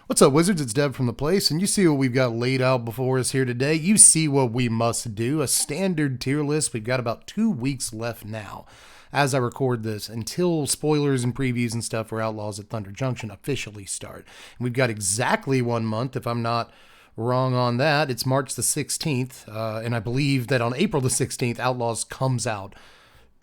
What's up, Wizards? It's Dev from The Place, and you see what we've got laid out before us here today. You see what we must do, a standard tier list. We've got about 2 weeks left now as I record this until spoilers and previews and stuff for Outlaws at Thunder Junction officially start. And we've got exactly 1 month, if I'm not wrong on that. It's March the 16th, and I believe that on April the 16th, Outlaws comes out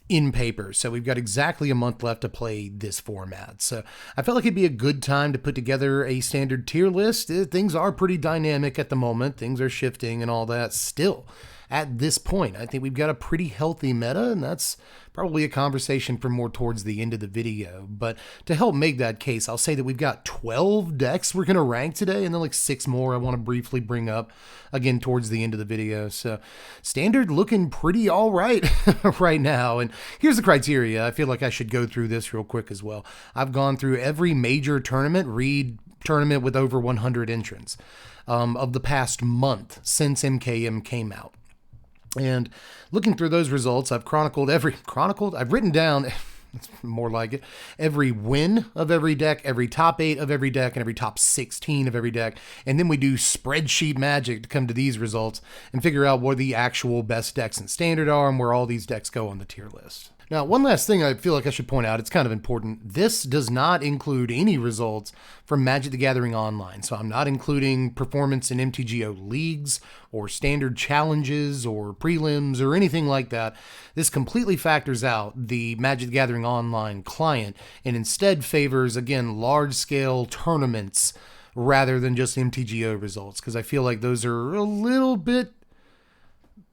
in paper. So we've got exactly a month left to play this format. So I felt like it'd be a good time to put together a standard tier list. Things are pretty dynamic at the moment. Things are shifting and all that still. At this point, I think we've got a pretty healthy meta, and that's probably a conversation for more towards the end of the video. But to help make that case, I'll say that we've got 12 decks we're going to rank today, and then like 6 more I want to briefly bring up again towards the end of the video. So standard looking pretty all right right now. And here's the criteria. I feel like I should go through this real quick as well. I've gone through every major tournament, read tournament with over 100 entrants of the past month since MKM came out. And looking through those results, I've I've written down, it's more like it, every win of every deck, every top 8 of every deck, and every top 16 of every deck. And then we do spreadsheet magic to come to these results and figure out what the actual best decks in standard are and where all these decks go on the tier list. Now, one last thing I feel like I should point out, it's kind of important. This does not include any results from Magic the Gathering Online. So I'm not including performance in MTGO leagues or standard challenges or prelims or anything like that. This completely factors out the Magic the Gathering Online client and instead favors, again, large-scale tournaments rather than just MTGO results, because I feel like those are a little bit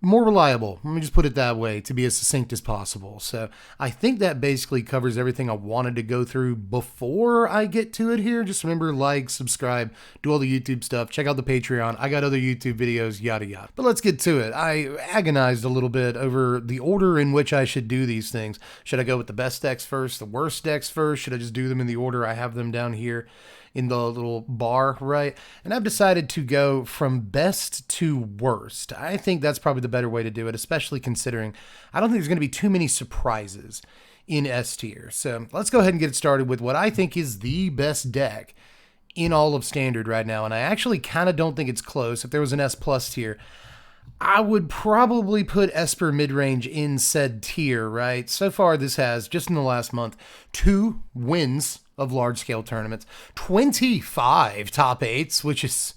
more reliable. Let me just put it that way to be as succinct as possible. So I think that basically covers everything I wanted to go through before I get to it here. Just remember, like, subscribe, do all the YouTube stuff, check out the Patreon. I got other YouTube videos, yada yada. But let's get to it. I agonized a little bit over the order in which I should do these things. Should I go with the best decks first, the worst decks first? Should I just do them in the order I have them down here in the little bar, right? And I've decided to go from best to worst. I think that's probably the better way to do it, especially considering I don't think there's going to be too many surprises in S tier. So let's go ahead and get started with what I think is the best deck in all of standard right now. And I actually kind of don't think it's close. If there was an S plus tier, I would probably put Esper midrange in said tier, right? So far, this has, just in the last month, 2 wins of large-scale tournaments, 25 top 8s, which is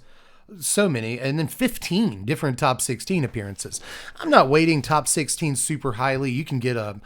so many, and then 15 different top 16 appearances. I'm not weighting top 16 super highly. You can get a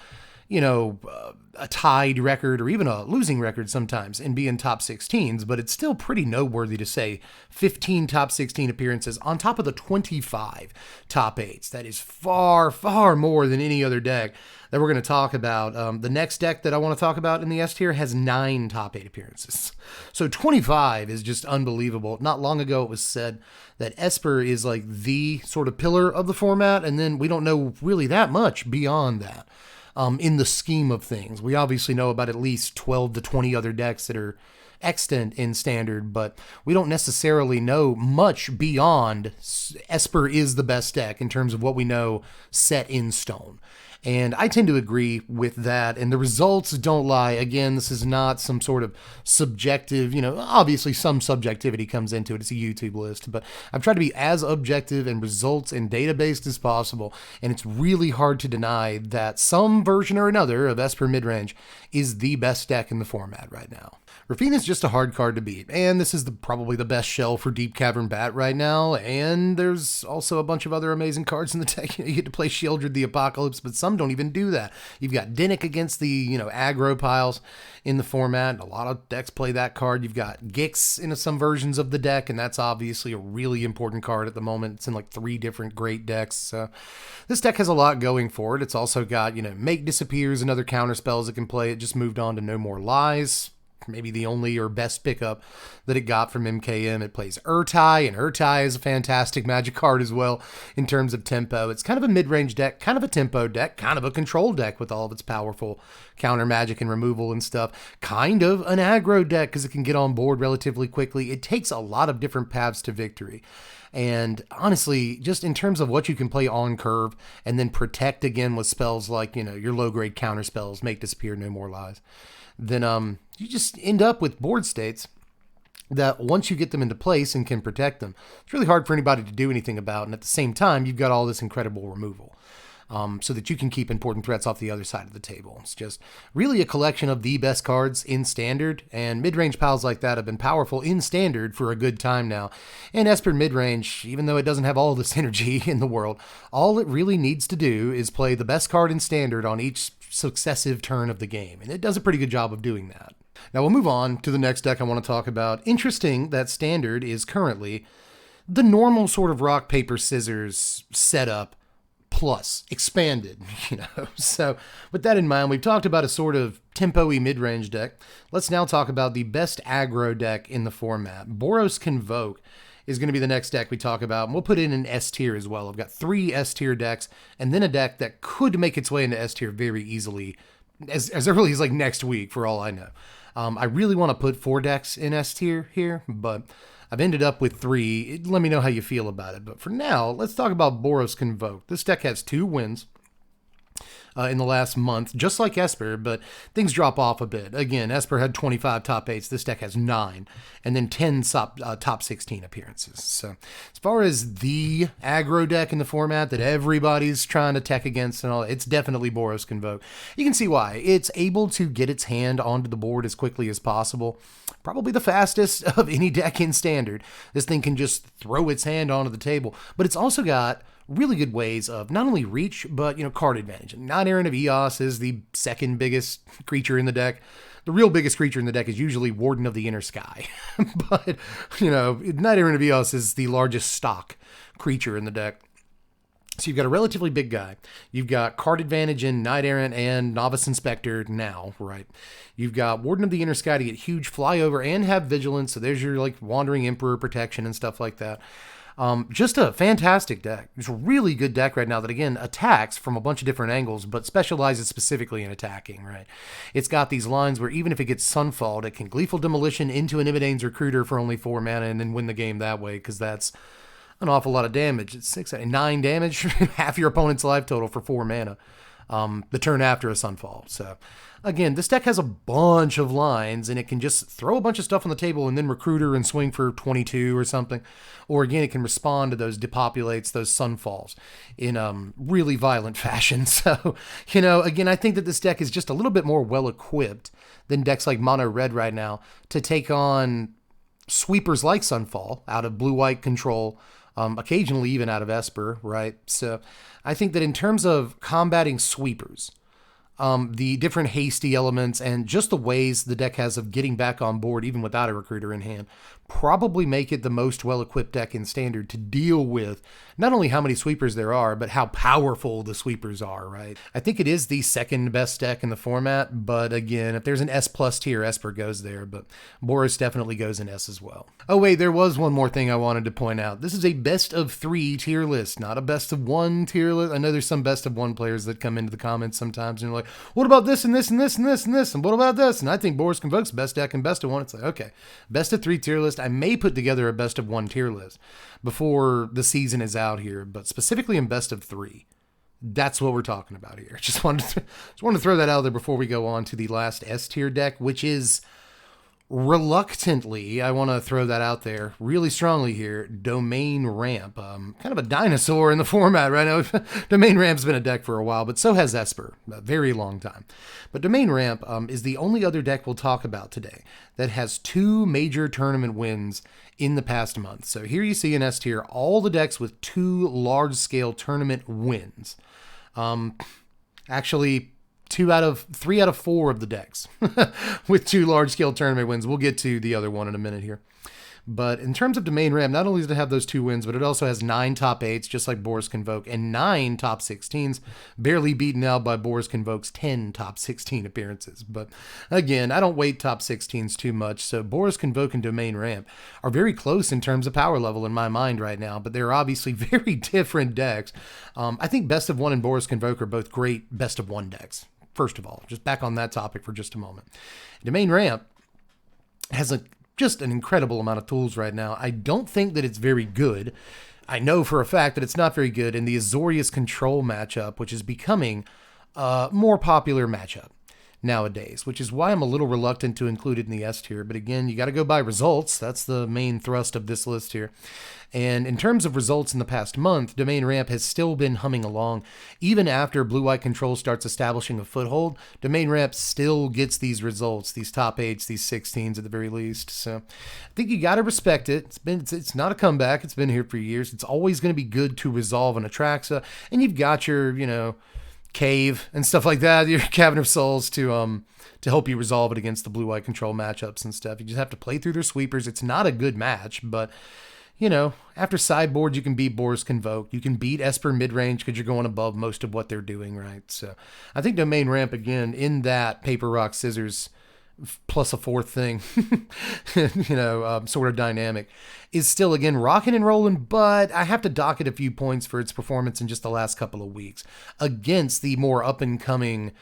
tied record or even a losing record sometimes and be in top 16s, but it's still pretty noteworthy to say 15 top 16 appearances on top of the 25 top 8s. That is far, far more than any other deck that we're going to talk about. The next deck that I want to talk about in the S tier has 9 top 8 appearances. So 25 is just unbelievable. Not long ago it was said that Esper is like the sort of pillar of the format, and then we don't know really that much beyond that. In the scheme of things, we obviously know about at least 12 to 20 other decks that are extant in standard, but we don't necessarily know much beyond Esper is the best deck in terms of what we know set in stone. And I tend to agree with that, and the results don't lie. Again, this is not some sort of subjective, obviously some subjectivity comes into it. It's a YouTube list, but I've tried to be as objective and results and data-based as possible, and it's really hard to deny that some version or another of Esper Midrange is the best deck in the format right now. Rafina is just a hard card to beat, and this is probably the best shell for Deep Cavern Bat right now, and there's also a bunch of other amazing cards in the deck. You get to play Shieldred the Apocalypse, but some don't even do that. You've got Dinnick against the, aggro piles in the format. A lot of decks play that card. You've got Gix in some versions of the deck, and that's obviously a really important card at the moment. It's in like 3 different great decks. So this deck has a lot going for it. It's also got, Make Disappears and other counter spells it can play. It just moved on to No More Lies. Maybe the only or best pickup that it got from MKM. It plays Urtai, and Urtai is a fantastic Magic card as well in terms of tempo. It's kind of a mid-range deck, kind of a tempo deck, kind of a control deck with all of its powerful counter magic and removal and stuff. Kind of an aggro deck because it can get on board relatively quickly. It takes a lot of different paths to victory. And honestly, just in terms of what you can play on curve and then protect again with spells like, your low-grade counter spells, Make Disappear, No More Lies, then you just end up with board states that once you get them into place and can protect them, it's really hard for anybody to do anything about. And at the same time, you've got all this incredible removal. So that you can keep important threats off the other side of the table. It's just really a collection of the best cards in Standard, and mid-range pals like that have been powerful in Standard for a good time now. And Esper mid-range, even though it doesn't have all the synergy in the world, all it really needs to do is play the best card in Standard on each successive turn of the game, and it does a pretty good job of doing that. Now we'll move on to the next deck I want to talk about. Interesting that Standard is currently the normal sort of rock, paper, scissors setup, plus expanded, So with that in mind, we've talked about a sort of tempo-y mid-range deck. Let's now talk about the best aggro deck in the format. Boros Convoke is going to be the next deck we talk about, and we'll put it in an S tier as well. I've got 3 S tier decks, and then a deck that could make its way into S tier very easily, as early as like next week, for all I know. I really want to put 4 decks in S tier here, but I've ended up with 3. Let me know how you feel about it. But for now, let's talk about Boros Convoke. This deck has 2 wins in the last month, just like Esper, but things drop off a bit. Again, Esper had 25 top 8s. This deck has 9, and then 10 top 16 appearances. So as far as the aggro deck in the format that everybody's trying to tech against and all, it's definitely Boros Convoke. You can see why. It's able to get its hand onto the board as quickly as possible. Probably the fastest of any deck in Standard. This thing can just throw its hand onto the table, but it's also got really good ways of not only reach, but, card advantage. Knight Errant of Eos is the second biggest creature in the deck. The real biggest creature in the deck is usually Warden of the Inner Sky. But, Knight Errant of Eos is the largest stock creature in the deck. So you've got a relatively big guy. You've got card advantage in Knight Errant and Novice Inspector now, right? You've got Warden of the Inner Sky to get huge flyover and have vigilance. So there's your Wandering Emperor protection and stuff like that. Just a fantastic deck. It's a really good deck right now that, again, attacks from a bunch of different angles, but specializes specifically in attacking, right? It's got these lines where even if it gets Sunfalled, it can Gleeful Demolition into an Imidane's Recruiter for only 4 mana and then win the game that way, because that's an awful lot of damage. It's 9 damage, half your opponent's life total for 4 mana. The turn after a Sunfall. So again, this deck has a bunch of lines, and it can just throw a bunch of stuff on the table and then Recruiter and swing for 22 or something. Or again, it can respond to those depopulates, those Sunfalls in really violent fashion. So, again, I think that this deck is just a little bit more well-equipped than decks like Mono Red right now to take on sweepers like Sunfall out of blue-white control, occasionally even out of Esper, right? So I think that in terms of combating sweepers, the different hasty elements and just the ways the deck has of getting back on board even without a Recruiter in hand probably make it the most well-equipped deck in Standard to deal with not only how many sweepers there are, but how powerful the sweepers are, right? I think it is the second best deck in the format, but again, if there's an S plus tier, Esper goes there, but Boros definitely goes in S as well. Oh wait, there was one more thing I wanted to point out. This is a best of 3 tier list, not a best of 1 tier list. I know there's some best of 1 players that come into the comments sometimes and they're like, what about this and this and this and this and this, and what about this? And I think Boros Convoke's best deck and best of 1. It's like, okay, best of 3 tier list. I may put together a best of 1 tier list before the season is out here, but specifically in best of 3, that's what we're talking about here. Just wanted to throw that out there before we go on to the last S tier deck, which is reluctantly, I want to throw that out there really strongly here, Domain Ramp. Kind of a dinosaur in the format right now. Domain Ramp's been a deck for a while, but so has Esper, a very long time. But Domain Ramp is the only other deck we'll talk about today that has 2 major tournament wins in the past month. So here you see in S tier all the decks with 2 large-scale tournament wins. Actually, 3 out of 4 of the decks with 2 large-scale tournament wins. We'll get to the other one in a minute here. But in terms of Domain Ramp, not only does it have those 2 wins, but it also has 9 top 8s, just like Boros Convoke, and 9 top 16s, barely beaten out by Boros Convoke's 10 top 16 appearances. But again, I don't weight top 16s too much, so Boros Convoke and Domain Ramp are very close in terms of power level in my mind right now, but they're obviously very different decks. I think Best of 1 and Boros Convoke are both great Best of 1 decks. First of all, just back on that topic for just a moment. Domain Ramp has just an incredible amount of tools right now. I don't think that it's very good. I know for a fact that it's not very good in the Azorius Control matchup, which is becoming a more popular matchup. nowadays, which is why I'm a little reluctant to include it in the S tier. But again, you got to go by results. That's the main thrust of this list here. And in terms of results in the past month, Domain Ramp has still been humming along. Even after Blue-White Control starts establishing a foothold, Domain Ramp still gets these results, these top 8s, these 16s at the very least. So I think you got to respect it. It's not a comeback. It's been here for years. It's always going to be good to resolve an Atraxa. And you've got your, Cave and stuff like that, your Cavern of Souls to help you resolve it against the Blue-White Control matchups and stuff. You just have to play through their sweepers. It's not a good match, but after sideboard, you can beat Boris Convoke. You can beat Esper midrange because you're going above most of what they're doing, right? So I think Domain Ramp, again, in that paper, rock, scissors, plus a fourth thing, sort of dynamic, is still, again, rocking and rolling, but I have to dock it a few points for its performance in just the last couple of weeks against the more up-and-coming,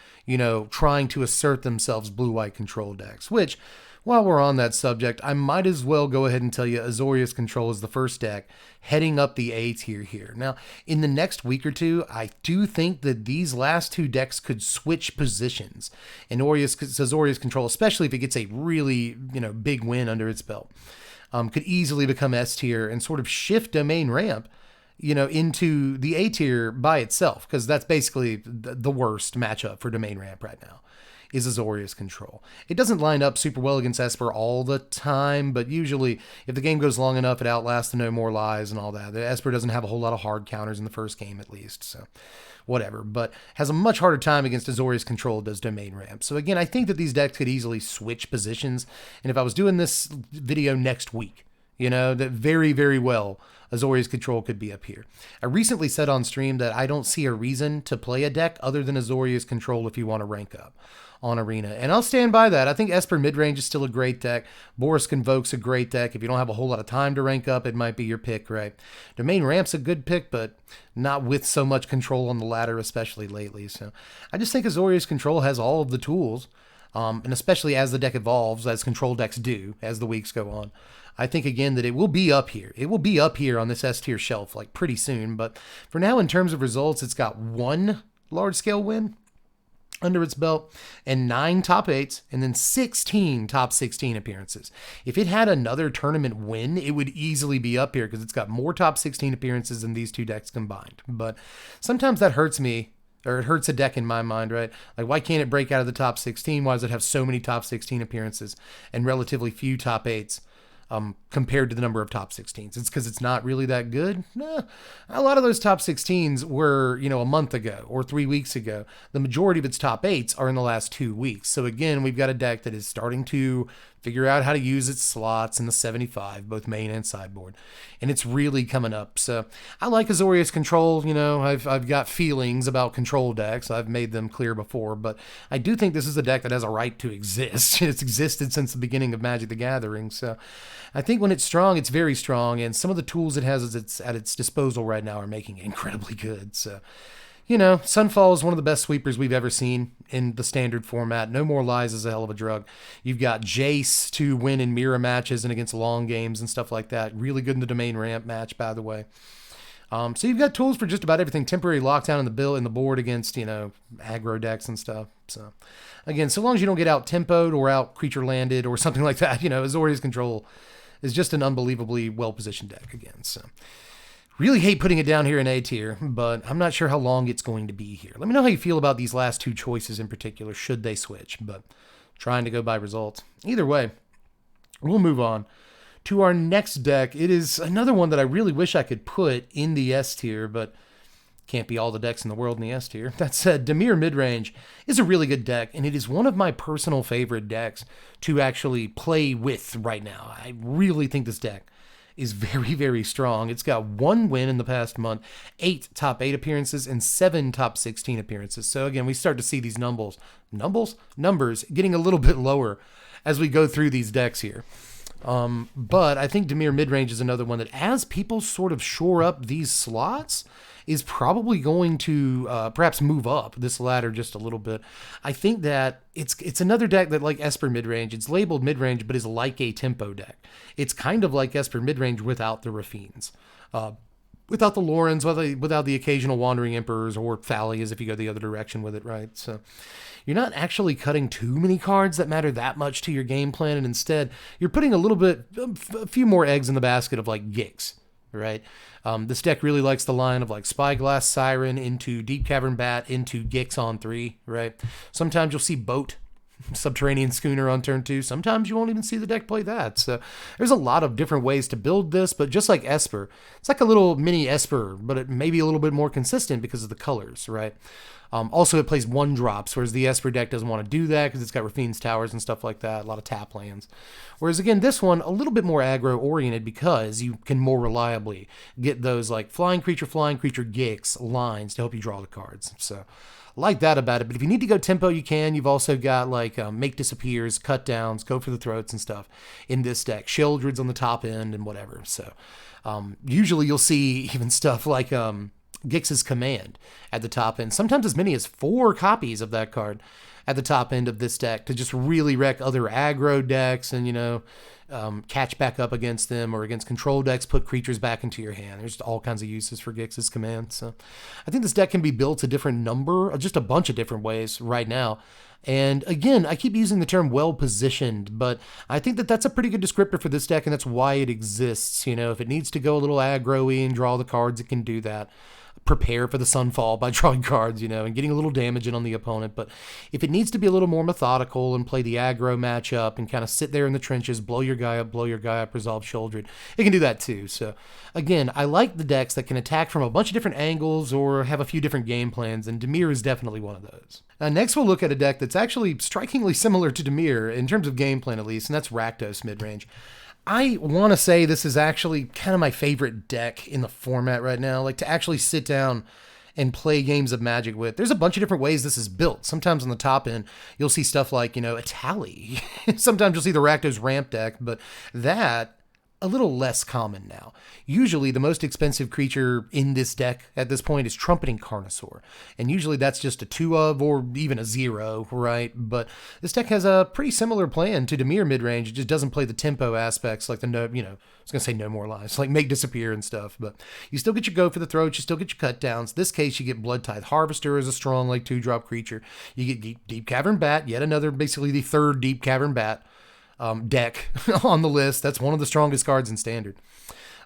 trying to assert themselves Blue-White Control decks, which, while we're on that subject, I might as well go ahead and tell you Azorius Control is the first deck heading up the A tier here. Now, in the next week or two, I do think that these last two decks could switch positions. And Azorius Control, especially if it gets a really, big win under its belt, could easily become S tier and sort of shift Domain Ramp, into the A tier by itself, because that's basically the worst matchup for Domain Ramp right now. Is Azorius Control. It doesn't line up super well against Esper all the time, but usually if the game goes long enough, it outlasts the No More Lies and all that. The Esper doesn't have a whole lot of hard counters in the first game at least, so whatever. But has a much harder time against Azorius Control does Domain Ramp. So again, I think that these decks could easily switch positions, and if I was doing this video next week, that very, very well Azorius Control could be up here. I recently said on stream that I don't see a reason to play a deck other than Azorius Control if you want to rank up on Arena. And I'll stand by that. I think Esper Midrange is still a great deck. Boris Convoke's a great deck. If you don't have a whole lot of time to rank up, it might be your pick, right? Domain Ramp's a good pick, but not with so much control on the ladder, especially lately. So I just think Azorius Control has all of the tools, and especially as the deck evolves, as control decks do, as the weeks go on. I think, again, that it will be up here. It will be up here on this S-tier shelf, like, pretty soon. But for now, in terms of results, it's got one large-scale win under its belt and 9 top 8s and then 16 top 16 appearances. If it had another tournament win, it would easily be up here because it's got more top 16 appearances than these two decks combined. But sometimes that hurts me, or it hurts a deck in my mind, right? Like, why can't it break out of the top 16? Why does it have so many top 16 appearances and relatively few top 8s? Compared to the number of top 16s. It's because it's not really that good? Nah. A lot of those top 16s were, a month ago or 3 weeks ago. The majority of its top 8s are in the last 2 weeks. So again, we've got a deck that is starting to figure out how to use its slots in the 75, both main and sideboard. And it's really coming up. So I like Azorius Control. I've got feelings about control decks. I've made them clear before, but I do think this is a deck that has a right to exist. It's existed since the beginning of Magic the Gathering. So I think when it's strong, it's very strong. And some of the tools it has at its disposal right now are making it incredibly good. So, Sunfall is one of the best sweepers we've ever seen in the standard format. No More Lies is a hell of a drug. You've got Jace to win in mirror matches and against long games and stuff like that. Really good in the Domain Ramp match, by the way. So you've got tools for just about everything. Temporary lockdown in the board against, aggro decks and stuff. So, again, so long as you don't get out tempoed or out creature landed or something like that, Azorius Control is just an unbelievably well-positioned deck again. So, really hate putting it down here in A tier, but I'm not sure how long it's going to be here. Let me know how you feel about these last two choices in particular, should they switch, but trying to go by results. Either way, we'll move on to our next deck. It is another one that I really wish I could put in the S tier, but can't be all the decks in the world in the S tier. That said, Dimir Midrange is a really good deck, and it is one of my personal favorite decks to actually play with right now. I really think this deck is very, very strong. It's got 1 win in the past month, 8 top 8 appearances, and 7 top 16 appearances. So again, we start to see these numbers getting a little bit lower as we go through these decks here. But I think Dimir Midrange is another one that, as people sort of shore up these slots, is probably going to perhaps move up this ladder just a little bit. I think that it's another deck that, like Esper Midrange, it's labeled Midrange, but is like a tempo deck. It's kind of like Esper Midrange without the Raffines. without the Lorens, without the occasional Wandering Emperors or Thalias if you go the other direction with it, right? So you're not actually cutting too many cards that matter that much to your game plan, and instead you're putting a few more eggs in the basket of like Gix, right? This deck really likes the line of like Spyglass Siren into Deep Cavern Bat into Gix on 3, right? Sometimes you'll see Boat, Subterranean Schooner on turn 2. Sometimes you won't even see the deck play that. So there's a lot of different ways to build this, but just like Esper, it's like a little mini Esper, but it may be a little bit more consistent because of the colors, right? Also, it plays 1-drops, whereas the Esper deck doesn't want to do that because it's got Rafine's Towers and stuff like that, a lot of tap lands. Whereas, again, this one, a little bit more aggro-oriented because you can more reliably get those, like, flying creature, Gix lines to help you draw the cards. So, I like that about it. But if you need to go tempo, you can. You've also got, like, Make Disappears, Cut Downs, Go for the Throats and stuff in this deck. Sheldred's on the top end and whatever. So, usually you'll see even stuff like... Gix's Command at the top end. Sometimes as many as 4 copies of that card at the top end of this deck to just really wreck other aggro decks and, catch back up against them, or against control decks, put creatures back into your hand. There's all kinds of uses for Gix's Command. So I think this deck can be built a different number, just a bunch of different ways right now. And again, I keep using the term well-positioned, but I think that that's a pretty good descriptor for this deck, and that's why it exists. If it needs to go a little aggro-y and draw the cards, it can do that. Prepare for the Sunfall by drawing cards, and getting a little damage in on the opponent. But if it needs to be a little more methodical and play the aggro matchup and kind of sit there in the trenches, blow your guy up, resolve Sheldred, it can do that too. So again, I like the decks that can attack from a bunch of different angles or have a few different game plans, and Dimir is definitely one of those. Next we'll look at a deck that's actually strikingly similar to Dimir, in terms of game plan at least, and that's Rakdos midrange. I want to say this is actually kind of my favorite deck in the format right now, like to actually sit down and play games of Magic with. There's a bunch of different ways this is built. Sometimes on the top end, you'll see stuff like, a Tally. Sometimes you'll see the Rakdos ramp deck, but that, a little less common now. Usually the most expensive creature in this deck at this point is Trumpeting Carnosaur. And usually that's just a 2 of or even a 0, right? But this deck has a pretty similar plan to Dimir midrange. It just doesn't play the tempo aspects like I was going to say No More Lives, like Make Disappear and stuff. But you still get your Go for the Throat, you still get your Cut Downs. This case, you get Blood Tithe Harvester as a strong, like 2-drop creature. You get Deep Cavern Bat, yet another, basically the 3rd Deep Cavern Bat deck on the list. That's one of the strongest cards in Standard.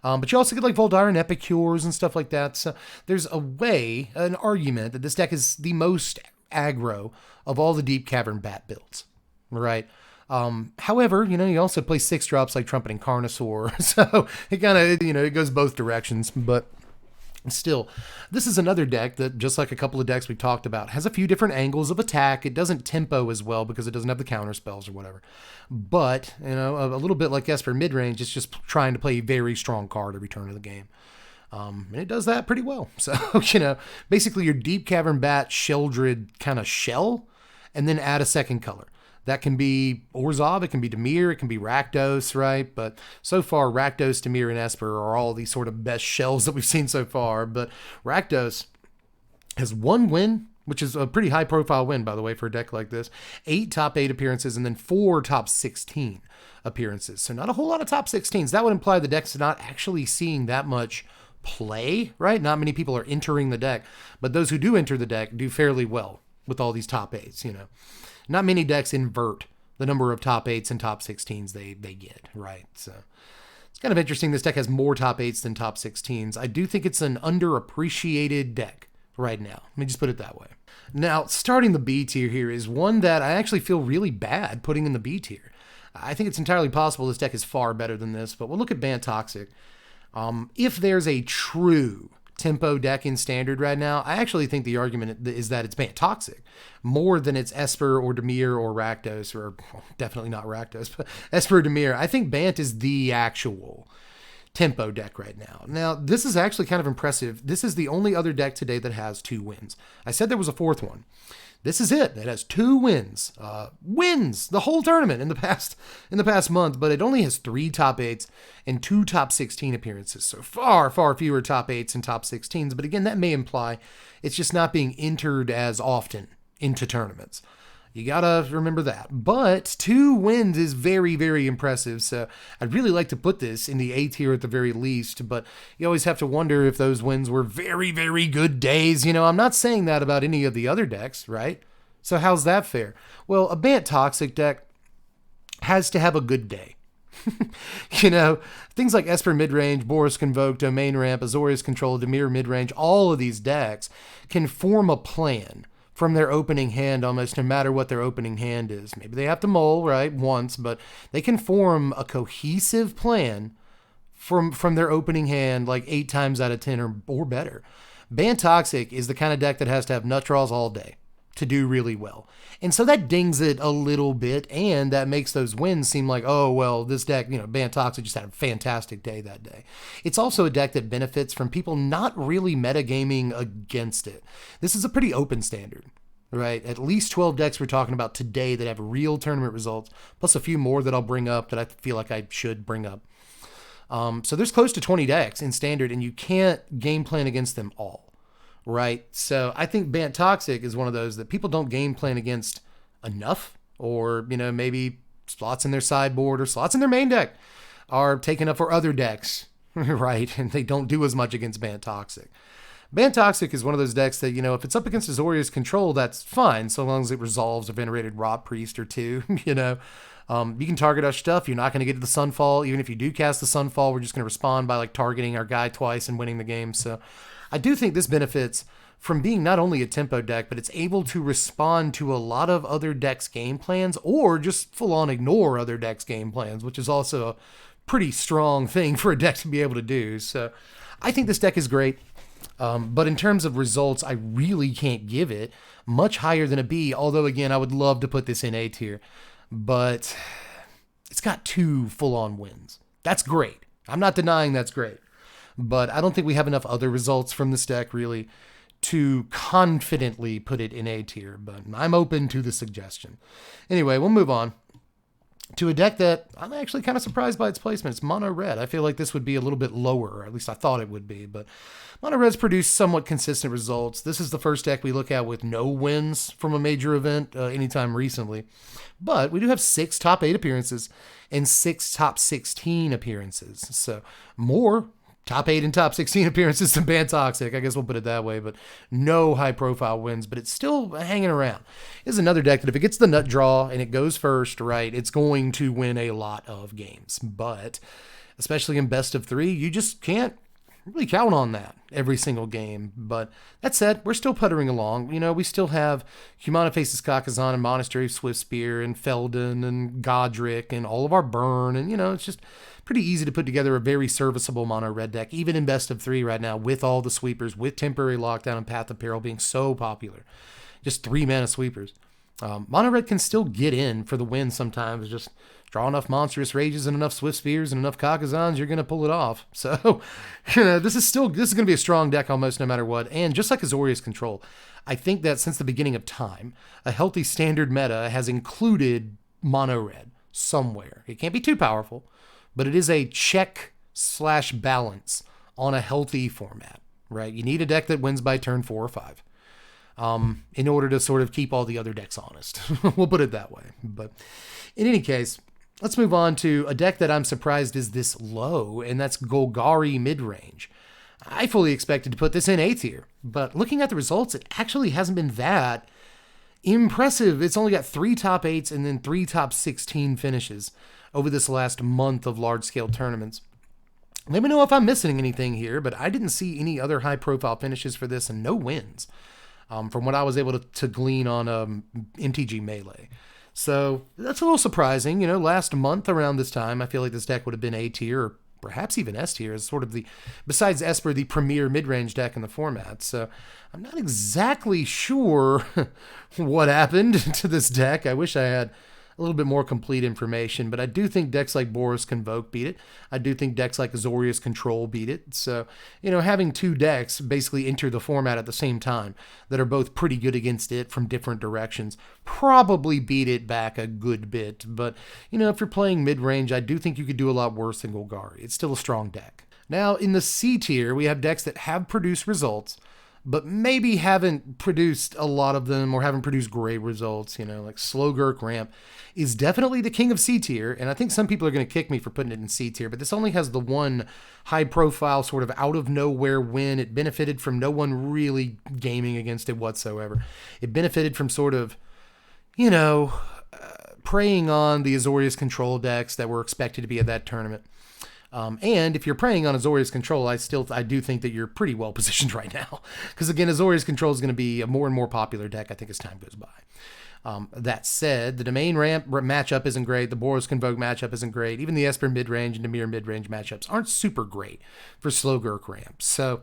But you also get like Voldyren Epicures and stuff like that. So there's an argument that this deck is the most aggro of all the Deep Cavern Bat builds, right? However, you also play 6-drops like Trumpeting Carnosaur. So it kind of, it goes both directions, but still, this is another deck that, just like a couple of decks we talked about, has a few different angles of attack. It doesn't tempo as well because it doesn't have the counter spells or whatever. But, a little bit like Esper midrange, it's just trying to play a very strong card every turn of the game. And it does that pretty well. So, basically your Deep Cavern Bat Sheldred kind of shell, and then add a second color. That can be Orzhov, it can be Dimir, it can be Rakdos, right? But so far, Rakdos, Dimir, and Esper are all these sort of best shells that we've seen so far. But Rakdos has 1 win, which is a pretty high-profile win, by the way, for a deck like this. 8 top 8 appearances, and then 4 top 16 appearances. So not a whole lot of top 16s. That would imply the deck's not actually seeing that much play, right? Not many people are entering the deck. But those who do enter the deck do fairly well with all these top 8s, Not many decks invert the number of top 8s and top 16s they get, right? So it's kind of interesting. This deck has more top 8s than top 16s. I do think it's an underappreciated deck right now. Let me just put it that way. Now, starting the B tier here is one that I actually feel really bad putting in the B tier. I think it's entirely possible this deck is far better than this, but we'll look at Bant Toxic. If there's a true tempo deck in Standard right now, I actually think the argument is that it's Bant Toxic more than it's Esper or Dimir or Rakdos, or definitely not Rakdos, but Esper or Dimir. I think Bant is the actual tempo deck right now. Now, this is actually kind of impressive. This is the only other deck today that has 2 wins. I said there was a 4th one. This is it. It has 2 wins. Wins the whole tournament in the past month, but it only has 3 top 8s and 2 top 16 appearances. So far, far fewer top 8s and top 16s. But again, that may imply it's just not being entered as often into tournaments. You gotta remember that. But 2 wins is very, very impressive. So I'd really like to put this in the A tier at the very least. But you always have to wonder if those wins were very, very good days. I'm not saying that about any of the other decks, right? So how's that fair? Well, a Bant Toxic deck has to have a good day. Things like Esper midrange, Boros Convoke, Domain Ramp, Azorius Control, Dimir midrange, all of these decks can form a plan from their opening hand almost no matter what their opening hand is. Maybe they have to mull, right, once, but they can form a cohesive plan from their opening hand like 8 times out of 10 or better. Bant Toxic is the kind of deck that has to have nut draws all day to do really well. And so that dings it a little bit, and that makes those wins seem like, oh, well, this deck, Bant Toxic just had a fantastic day that day. It's also a deck that benefits from people not really metagaming against it. This is a pretty open standard, right? At least 12 decks we're talking about today that have real tournament results, plus a few more that I'll bring up that I feel like I should bring up. So there's close to 20 decks in standard, and you can't game plan against them all. Right. So I think Bant Toxic is one of those that people don't game plan against enough, or, maybe slots in their sideboard or slots in their main deck are taken up for other decks. Right. And they don't do as much against Bant Toxic. Bant Toxic is one of those decks that, if it's up against Azorius Control, that's fine, so long as it resolves a Venerated Rot Priest or 2, You can target our stuff. You're not going to get to the Sunfall. Even if you do cast the Sunfall, we're just going to respond by targeting our guy twice and winning the game. So I do think this benefits from being not only a tempo deck, but it's able to respond to a lot of other decks' game plans, or just full on ignore other decks' game plans, which is also a pretty strong thing for a deck to be able to do. So I think this deck is great. But in terms of results, I really can't give it much higher than a B, although again, I would love to put this in A tier. But it's got 2 full-on wins. That's great. I'm not denying that's great. But I don't think we have enough other results from this deck, really, to confidently put it in A tier. But I'm open to the suggestion. Anyway, we'll move on to a deck that I'm actually kind of surprised by its placement. It's Mono Red. I feel like this would be a little bit lower, or at least I thought it would be. But Mono Red's produced somewhat consistent results. This is the first deck we look at with no wins from a major event anytime recently. But we do have 6 top 8 appearances and 6 top 16 appearances. So more top 8 and top 16 appearances than Bant Toxic. I guess we'll put it that way. But no high-profile wins. But it's still hanging around. This is another deck that if it gets the nut draw and it goes first, right, it's going to win a lot of games. But especially in best of 3, you just can't really count on that every single game. But that said, we're still puttering along. We still have Humana Faces Kakazan and Monastery of Swiftspear and Felden and Godric and all of our burn. And, it's just pretty easy to put together a very serviceable mono red deck, even in best of 3 right now, with all the sweepers, with Temporary Lockdown and Path of Peril being so popular. Just 3 mana sweepers. Mono red can still get in for the win sometimes. Just draw enough Monstrous Rages and enough Swift Spears and enough Kakazans, you're going to pull it off. So, this is going to be a strong deck almost no matter what. And just like Azorius Control, I think that since the beginning of time, a healthy standard meta has included mono red somewhere. It can't be too powerful, but it is a check/balance on a healthy format, right? You need a deck that wins by turn 4 or 5. In order to sort of keep all the other decks honest. We'll put it that way. But in any case, let's move on to a deck that I'm surprised is this low, and that's Golgari midrange. I fully expected to put this in A tier, but looking at the results, it actually hasn't been that impressive. It's only got 3 top 8s and then 3 top 16 finishes over this last month of large-scale tournaments. Let me know if I'm missing anything here, but I didn't see any other high-profile finishes for this and no wins. From what I was able to glean on MTG Melee. So that's a little surprising. Last month around this time, I feel like this deck would have been A tier or perhaps even S tier as sort of besides Esper, the premier mid-range deck in the format. So I'm not exactly sure what happened to this deck. I wish I had a little bit more complete information, but I do think decks like Boros Convoke beat it. I do think decks like Azorius Control beat it. So, having 2 decks basically enter the format at the same time that are both pretty good against it from different directions probably beat it back a good bit. But, if you're playing mid-range, I do think you could do a lot worse than Golgari. It's still a strong deck. Now, in the C tier, we have decks that have produced results, but maybe haven't produced a lot of them or haven't produced great results. Like Slow Gurk Ramp is definitely the king of C tier, and I think some people are going to kick me for putting it in C tier, but this only has the one high profile sort of out of nowhere win. It benefited from no one really gaming against it whatsoever. It benefited from sort of, preying on the Azorius control decks that were expected to be at that tournament. And if you're preying on Azorius Control, I do think that you're pretty well positioned right now. Because again, Azorius Control is going to be a more and more popular deck, I think, as time goes by. That said, the Domain Ramp matchup isn't great. The Boros Convoke matchup isn't great. Even the Esper mid-range and Dimir mid-range matchups aren't super great for Slow Gurk Ramp. So,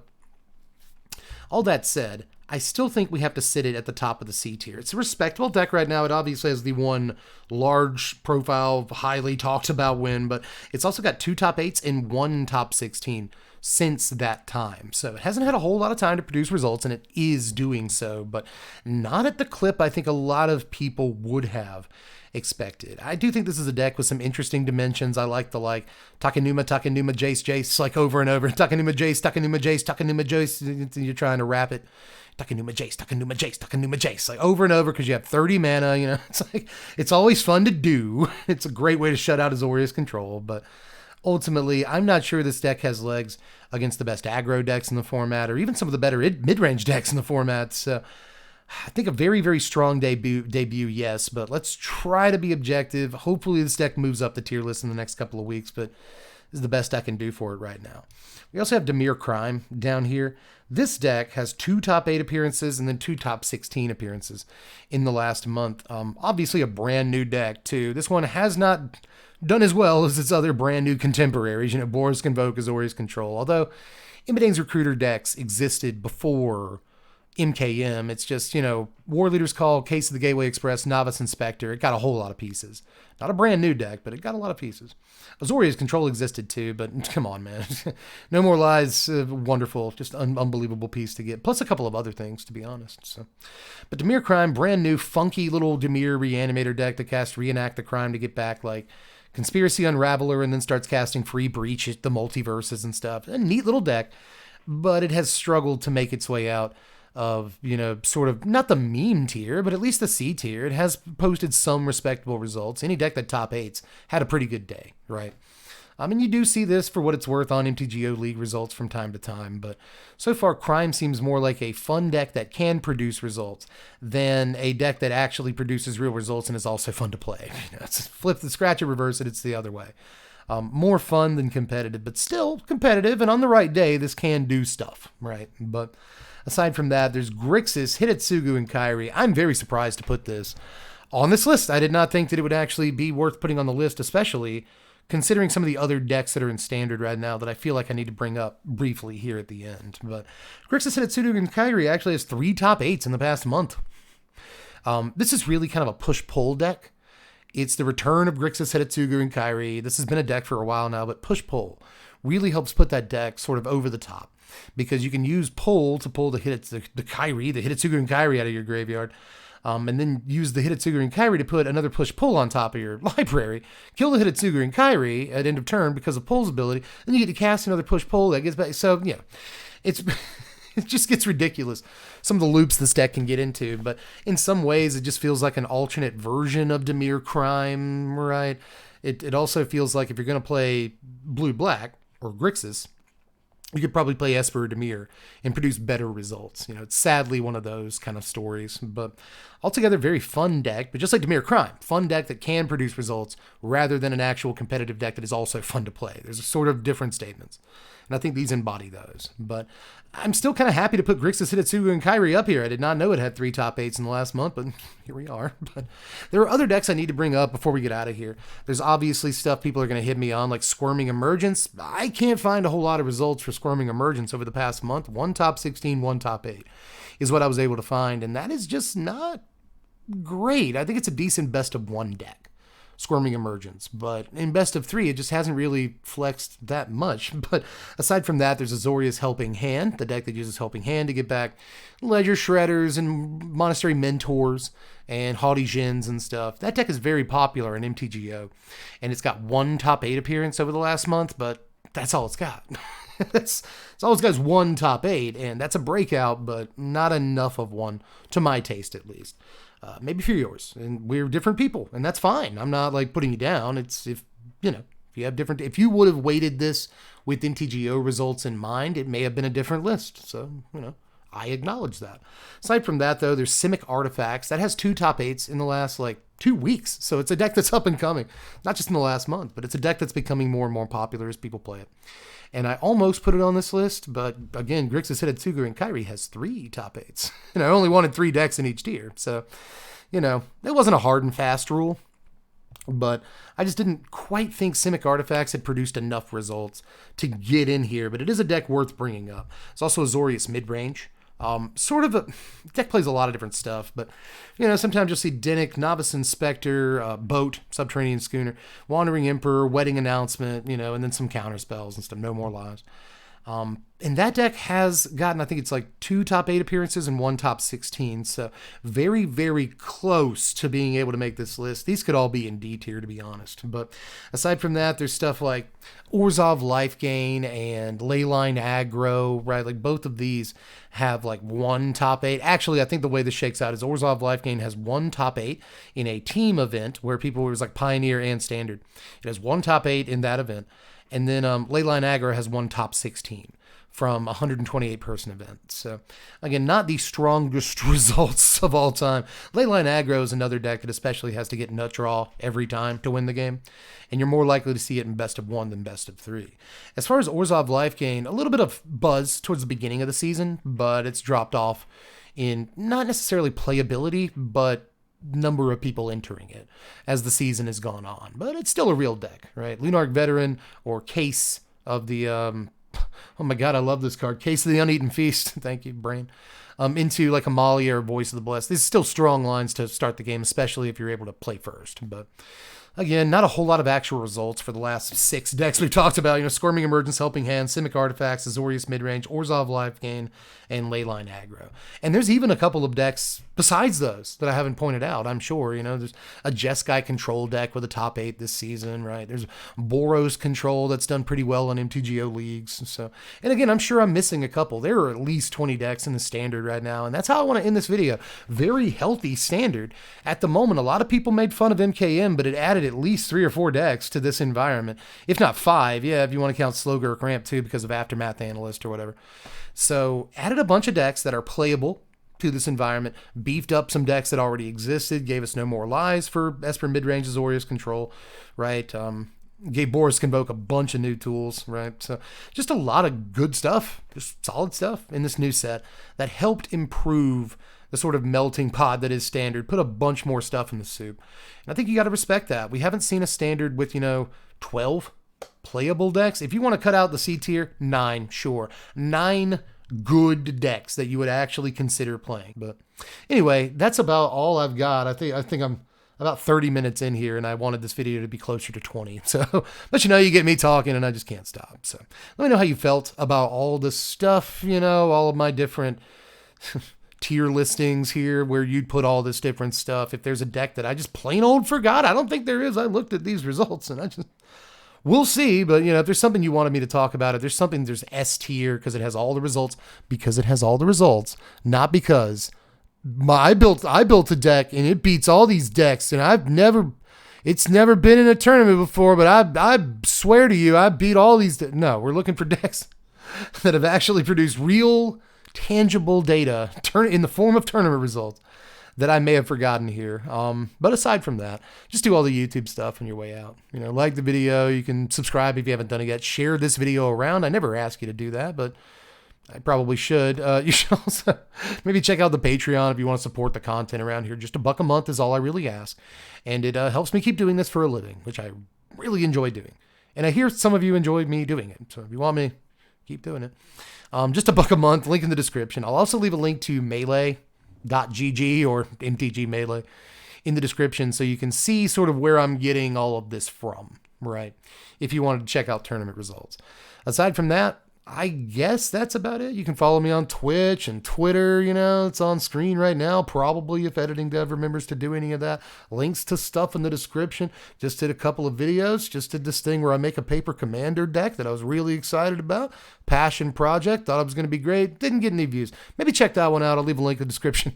all that said, I still think we have to sit it at the top of the C tier. It's a respectable deck right now. It obviously has the one large profile, highly talked about win, but it's also got 2 top 8s and 1 top 16 since that time. So it hasn't had a whole lot of time to produce results, and it is doing so, but not at the clip I think a lot of people would have expected. I do think this is a deck with some interesting dimensions. I like the Takenuma, Jace, like over and over. Takenuma, Jace. You're trying to wrap it. Takenuma, Jace, like over and over because you have 30 mana. It's always fun to do. It's a great way to shut out Azorius Control, but ultimately, I'm not sure this deck has legs against the best aggro decks in the format or even some of the better mid-range decks in the format. So I think a very, very strong debut, yes, but let's try to be objective. Hopefully this deck moves up the tier list in the next couple of weeks, but this is the best I can do for it right now. We also have Dimir Crime down here. This deck has 2 top 8 appearances and then 2 top 16 appearances in the last month. Obviously a brand new deck too. This one has not done as well as its other brand new contemporaries, Boros Convoke, Azorius Control. Although Imidang's Recruiter decks existed before MKM. It's just, War Leader's Call, Case of the Gateway Express, Novice Inspector. It got a whole lot of pieces. Not a brand new deck, but it got a lot of pieces. Azorius Control existed too, but come on, man. No More Lies, wonderful. Just unbelievable piece to get. Plus a couple of other things, to be honest. So, but Dimir Crime, brand new, funky little Dimir Reanimator deck that casts Reenact the Crime to get back, Conspiracy Unraveler and then starts casting Free Breach at the multiverses and stuff. A neat little deck, but it has struggled to make its way out of, sort of not the meme tier, but at least the C tier. It has posted some respectable results. Any deck that top 8s had a pretty good day, right? And you do see this for what it's worth on MTGO League results from time to time, but so far Crime seems more like a fun deck that can produce results than a deck that actually produces real results and is also fun to play. It's flip the scratch and reverse it, it's the other way. More fun than competitive, but still competitive, and on the right day, this can do stuff, right? But aside from that, there's Grixis, Hitotsugu, and Kairi. I'm very surprised to put this on this list. I did not think that it would actually be worth putting on the list, especially considering some of the other decks that are in Standard right now that I feel like I need to bring up briefly here at the end. But Grixis, Hitotsugu, and Kairi actually has 3 top 8s in the past month. This is really kind of a push-pull deck. It's the return of Grixis, Hitotsugu, and Kairi. This has been a deck for a while now, but push-pull really helps put that deck sort of over the top, because you can use pull to pull the Kairi, the Hitotsugu and Kairi out of your graveyard, and then use the Hitotsugu and Kairi to put another push-pull on top of your library, kill the Hitotsugu and Kairi at end of turn because of pull's ability, then you get to cast another push-pull that gets back. So, it's it just gets ridiculous, some of the loops this deck can get into, but in some ways it just feels like an alternate version of Dimir Crime, right? It also feels like if you're going to play blue-black or Grixis, you could probably play Esper or Dimir and produce better results. It's sadly one of those kind of stories, but altogether very fun deck, but just like Dimir Crime, fun deck that can produce results rather than an actual competitive deck that is also fun to play. There's a sort of different statements, and I think these embody those, but I'm still kind of happy to put Grixis, Hitotsugu, and Kairi up here. I did not know it had 3 top 8s in the last month, but here we are. But there are other decks I need to bring up before we get out of here. There's obviously stuff people are going to hit me on, like Squirming Emergence. I can't find a whole lot of results for Squirming Emergence over the past month. 1 top 16, 1 top 8 is what I was able to find, and that is just not great. I think it's a decent best of 1 deck, Squirming Emergence, but in best of 3 it just hasn't really flexed that much. But aside from that, there's Azorius Helping Hand, the deck that uses Helping Hand to get back Ledger Shredders and Monastery Mentors and Haughty Jins and stuff. That deck is very popular in MTGO, and it's got 1 top 8 appearance over the last month, but that's all it's got. It's always got one top 8, and that's a breakout, but not enough of one, to my taste at least. Maybe for yours, and we're different people, and that's fine. I'm not like putting you down. It's if you have different, if you would have weighted this with MTGO results in mind, it may have been a different list. So, I acknowledge that. Aside from that, though, there's Simic Artifacts. That has 2 top 8s in the last, 2 weeks. So it's a deck that's up and coming. Not just in the last month, but it's a deck that's becoming more and more popular as people play it. And I almost put it on this list, but again, Grixis Hitotsugu and Kyrie has 3 top 8s. And I only wanted 3 decks in each tier. So, it wasn't a hard and fast rule. But I just didn't quite think Simic Artifacts had produced enough results to get in here. But it is a deck worth bringing up. It's also a Azorius mid-range. Deck plays a lot of different stuff, but sometimes you'll see Dinnick, Novice Inspector, Boat, Subterranean Schooner, Wandering Emperor, Wedding Announcement, and then some counter spells and stuff. No More Lies. And that deck has gotten, I think it's 2 top 8 appearances and 1 top 16. So very, very close to being able to make this list. These could all be in D tier, to be honest. But aside from that, there's stuff like Orzhov Life Gain and Leyline Aggro, right? Both of these have 1 top 8. Actually, I think the way this shakes out is Orzhov Life Gain has 1 top 8 in a team event where people was Pioneer and Standard. It has 1 top 8 in that event. And then Leyline Aggro has 1 top 16 from a 128 person event. So again, not the strongest results of all time. Leyline Aggro is another deck that especially has to get nut draw every time to win the game. And you're more likely to see it in best of 1 than best of 3. As far as Orzhov Life Gain, a little bit of buzz towards the beginning of the season, but it's dropped off in not necessarily playability, but number of people entering it as the season has gone on. But it's still a real deck, right? Lunarch Veteran or Case of the oh my god, I love this card, Case of the Uneaten Feast. Thank you, brain. Into Amalia or Voice of the Blessed. These are still strong lines to start the game, especially if you're able to play first. But again, not a whole lot of actual results for the last 6 decks we've talked about. Squirming Emergence, Helping Hand, Simic Artifacts, Azorius Midrange, Orzhov Life Gain, and Leyline Aggro. And there's even a couple of decks besides those that I haven't pointed out, I'm sure. There's a Jeskai Control deck with a top 8 this season, right? There's Boros Control that's done pretty well in MTGO leagues. So, and again, I'm sure I'm missing a couple. There are at least 20 decks in the Standard right now, and that's how I want to end this video. Very healthy Standard. At the moment, a lot of people made fun of MKM, but it added at least 3 or 4 decks to this environment, if not 5. Yeah, if you want to count Slogurk Ramp too, because of Aftermath Analyst or whatever. So added a bunch of decks that are playable to this environment, beefed up some decks that already existed, gave us No More Lies for Esper Midrange Azorius Control, right? Gave Boris Convoke a bunch of new tools, right? So just a lot of good stuff, just solid stuff in this new set that helped improve the sort of melting pot that is Standard, put a bunch more stuff in the soup. And I think you got to respect that. We haven't seen a Standard with, 12 playable decks. If you want to cut out the C tier, 9, sure. 9 good decks that you would actually consider playing. But anyway, that's about all I've got. I think I'm about 30 minutes in here, and I wanted this video to be closer to 20. So, but you get me talking, and I just can't stop. So let me know how you felt about all this stuff, all of my different tier listings here where you'd put all this different stuff. If there's a deck that I just plain old forgot, I don't think there is. I looked at these results, and we'll see. But, if there's something you wanted me to talk about, if there's something, there's S tier because it has all the results, not because I built a deck and it beats all these decks, and it's never been in a tournament before, but I swear to you, I beat all these. No, we're looking for decks that have actually produced real, tangible data in the form of tournament results that I may have forgotten here. But aside from that, just do all the YouTube stuff on your way out. Like the video. You can subscribe if you haven't done it yet. Share this video around. I never ask you to do that, but I probably should. You should also maybe check out the Patreon if you want to support the content around here. Just $1 a month is all I really ask. And it helps me keep doing this for a living, which I really enjoy doing. And I hear some of you enjoy me doing it. So if you want me, keep doing it. Just $1 a month, link in the description. I'll also leave a link to Melee.gg or MTG Melee in the description so you can see sort of where I'm getting all of this from, right? If you wanted to check out tournament results. Aside from that, I guess that's about it. You can follow me on Twitch and Twitter. You know, it's on screen right now. Probably if Editing Dev remembers to do any of that. Links to stuff in the description. Just did a couple of videos. Just did this thing where I make a paper commander deck that I was really excited about. Passion project. Thought it was going to be great. Didn't get any views. Maybe check that one out. I'll leave a link in the description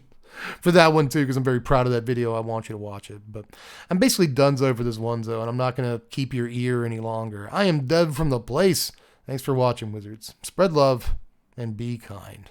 for that one too, because I'm very proud of that video. I want you to watch it. But I'm basically donezo for this one, and I'm not going to keep your ear any longer. I am Dev from the place. Thanks for watching, Wizards. Spread love and be kind.